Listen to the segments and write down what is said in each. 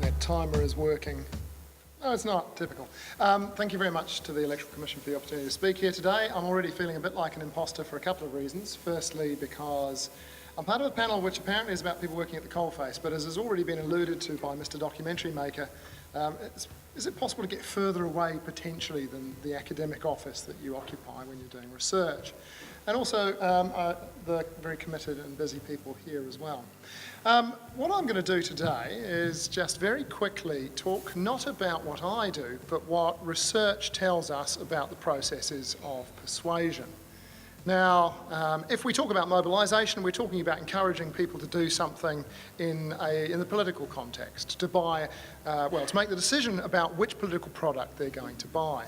internet timer is working. No, it's not. Typical. Thank you very much to the Electoral Commission for the opportunity to speak here today. I'm already feeling a bit like an imposter for a couple of reasons. Firstly, because I'm part of a panel which apparently is about people working at the coalface, but as has already been alluded to by Mr. Documentary Maker, is it possible to get further away potentially than the academic office that you occupy when you're doing research? And also the very committed and busy people here as well. What I'm going to do today is just very quickly talk not about what I do, but what research tells us about the processes of persuasion. Now, if we talk about mobilisation, we're talking about encouraging people to do something in the political context, to buy, to make the decision about which political product they're going to buy.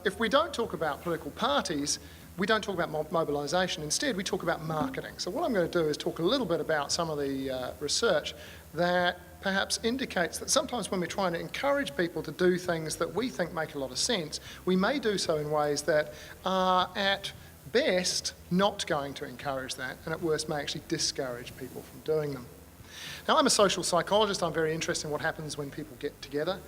If we don't talk about political parties, we don't talk about mobilisation. Instead, we talk about marketing. So what I'm going to do is talk a little bit about some of the research that perhaps indicates that sometimes when we're trying to encourage people to do things that we think make a lot of sense, we may do so in ways that are at best not going to encourage that, and at worst may actually discourage people from doing them. Now, I'm a social psychologist. I'm very interested in what happens when people get together.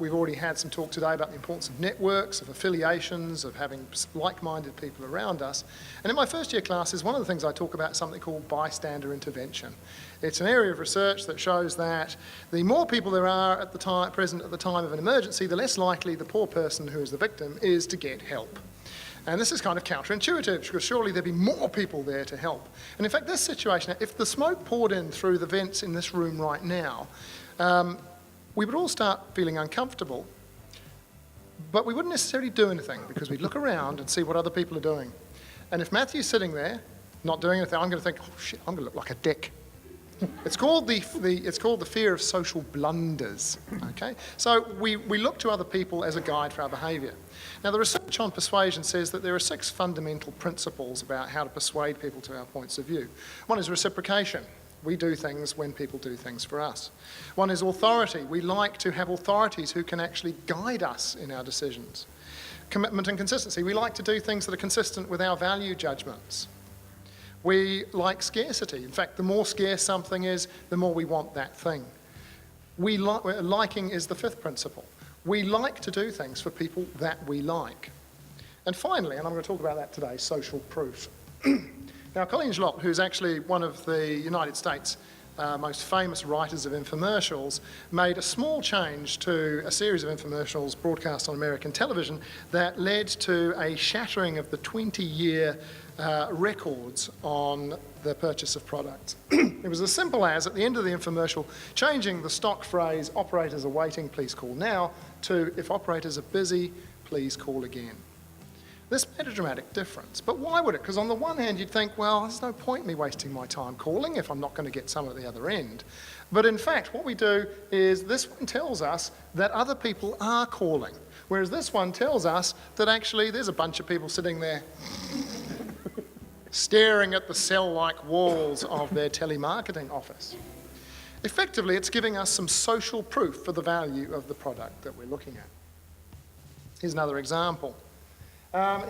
We've already had some talk today about the importance of networks, of affiliations, of having like-minded people around us. And in my first year classes, one of the things I talk about is something called Bystander Intervention. It's an area of research that shows that the more people there are at the time, present at the time of an emergency, the less likely the poor person who is the victim is to get help. And this is kind of counterintuitive, because surely there'd be more people there to help. And in fact, this situation, if the smoke poured in through the vents in this room right now, we would all start feeling uncomfortable, but we wouldn't necessarily do anything, because we'd look around and see what other people are doing. And if Matthew's sitting there, not doing anything, I'm going to think, oh shit, I'm going to look like a dick. It's called the fear of social blunders, okay? So we look to other people as a guide for our behaviour. Now, the research on persuasion says that there are 6 fundamental principles about how to persuade people to our points of view. One is reciprocation. We do things when people do things for us. One is authority. We like to have authorities who can actually guide us in our decisions. Commitment and consistency. We like to do things that are consistent with our value judgments. We like scarcity. In fact, the more scarce something is, the more we want that thing. Liking is the 5th principle. We like to do things for people that we like. And finally, and I'm going to talk about that today, social proof. Now, Colleen Jlott, who's actually one of the United States' most famous writers of infomercials, made a small change to a series of infomercials broadcast on American television that led to a shattering of the 20-year records on the purchase of products. It was as simple as, at the end of the infomercial, changing the stock phrase, operators are waiting, please call now, to if operators are busy, please call again. This made a dramatic difference. But why would it? Because on the one hand, you'd think, well, there's no point in me wasting my time calling if I'm not going to get some at the other end. But in fact, what we do is this one tells us that other people are calling, whereas this one tells us that actually there's a bunch of people sitting there staring at the cell-like walls of their telemarketing office. Effectively, it's giving us some social proof for the value of the product that we're looking at. Here's another example.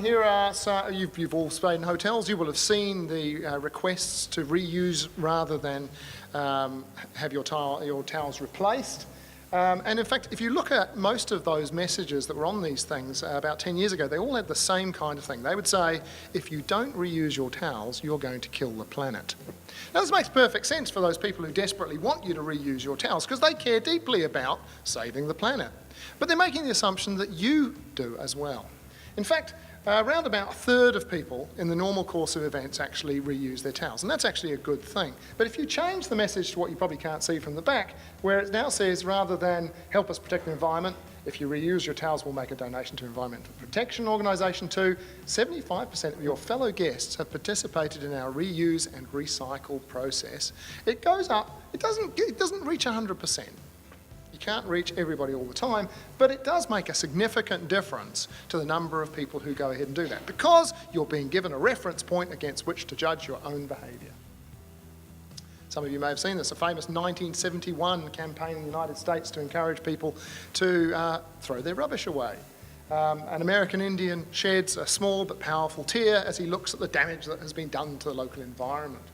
Here are some, you've all stayed in hotels. You will have seen the requests to reuse rather than have your towels replaced. And in fact, if you look at most of those messages that were on these things about 10 years ago, they all had the same kind of thing. They would say, if you don't reuse your towels, you're going to kill the planet. Now, this makes perfect sense for those people who desperately want you to reuse your towels, because they care deeply about saving the planet. But they're making the assumption that you do as well. In fact, around about 1/3 of people in the normal course of events actually reuse their towels, and that's actually a good thing. But if you change the message to what you probably can't see from the back, where it now says, rather than help us protect the environment, if you reuse your towels, we'll make a donation to Environmental Protection Organisation too, 75% of your fellow guests have participated in our reuse and recycle process. It goes up, it doesn't reach 100%. You can't reach everybody all the time, but it does make a significant difference to the number of people who go ahead and do that, because you're being given a reference point against which to judge your own behaviour. Some of you may have seen this, a famous 1971 campaign in the United States to encourage people to throw their rubbish away. An American Indian sheds a small but powerful tear as he looks at the damage that has been done to the local environment.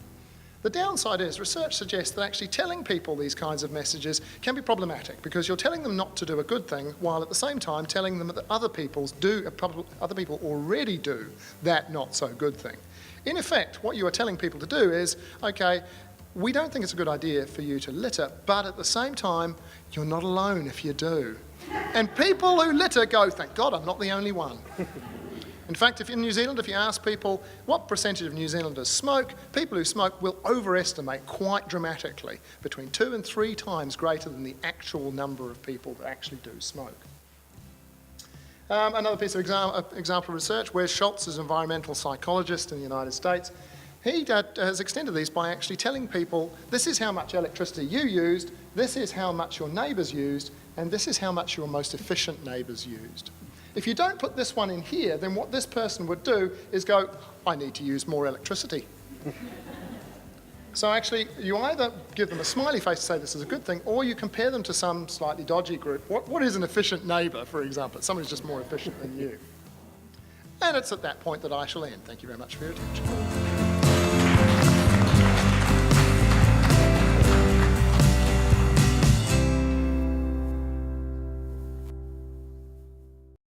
The downside is research suggests that actually telling people these kinds of messages can be problematic because you're telling them not to do a good thing while at the same time telling them that other people already do that not so good thing. In effect, what you are telling people to do is, okay, we don't think it's a good idea for you to litter, but at the same time, you're not alone if you do. And people who litter go, thank God I'm not the only one. In fact, if in New Zealand, if you ask people what percentage of New Zealanders smoke, people who smoke will overestimate quite dramatically, between 2 and 3 times greater than the actual number of people that actually do smoke. Another piece of example of research, Wes Schultz is an environmental psychologist in the United States. He has extended these by actually telling people, this is how much electricity you used, this is how much your neighbours used, and this is how much your most efficient neighbours used. If you don't put this one in here, then what this person would do is go, I need to use more electricity. So actually, you either give them a smiley face to say this is a good thing, or you compare them to some slightly dodgy group. What is an efficient neighbour, for example? Someone who's just more efficient than you. And it's at that point that I shall end. Thank you very much for your attention.